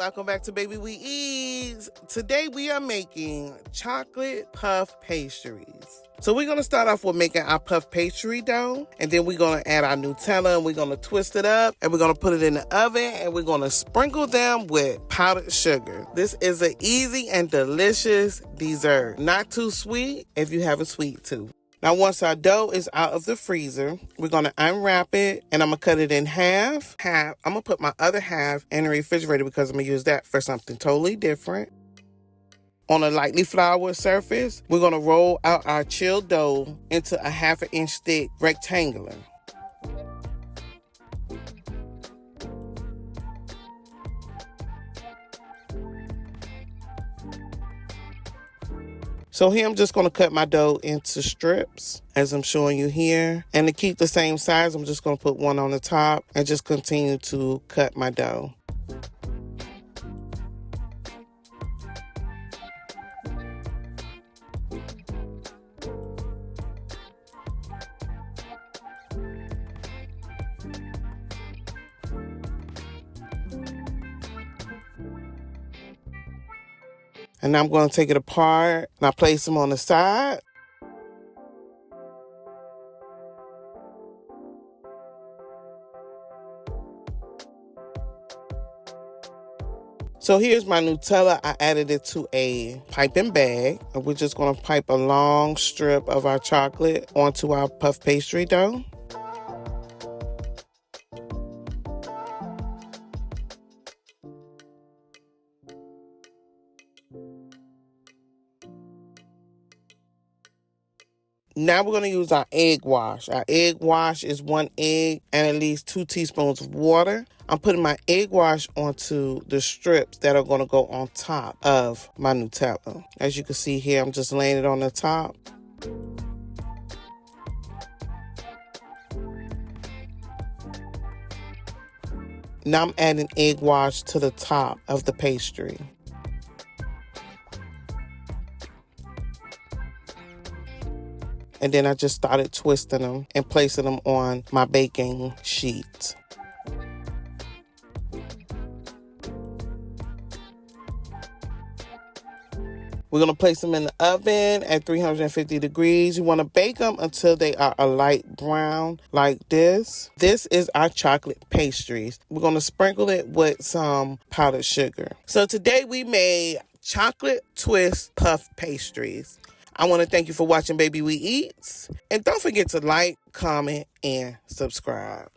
welcome back to Baby We Eats. Today we are making chocolate puff pastries. So we're gonna start off with making our puff pastry dough, and then we're gonna add our Nutella and we're gonna twist it up and we're gonna put it in the oven and we're gonna sprinkle them with powdered sugar. This is an easy and delicious dessert. Not too sweet if you have a sweet tooth. Now, once our dough is out of the freezer, we're going to unwrap it, and I'm going to cut it in half. I'm going to put my other half in the refrigerator because I'm going to use that for something totally different. On a lightly floured surface, we're going to roll out our chilled dough into a 1/2 inch thick rectangular. So here I'm just going to cut my dough into strips as I'm showing you here. And to keep the same size, I'm just going to put one on the top and just continue to cut my dough. And now I'm going to take it apart and I place them on the side. So here's my Nutella. I added it to a piping bag. And we're just going to pipe a long strip of our chocolate onto our puff pastry dough. Now we're going to use our egg wash. Our egg wash is 1 egg and at least 2 teaspoons of water. I'm putting my egg wash onto the strips that are going to go on top of my Nutella. As you can see here, I'm just laying it on the top. Now I'm adding egg wash to the top of the pastry. And then I just started twisting them and placing them on my baking sheet. We're going to place them in the oven at 350 degrees. You want to bake them until they are a light brown like this. This is our chocolate pastries. We're going to sprinkle it with some powdered sugar. So today we made chocolate twist puff pastries. I want to thank you for watching Baby We Eats. And don't forget to like, comment, and subscribe.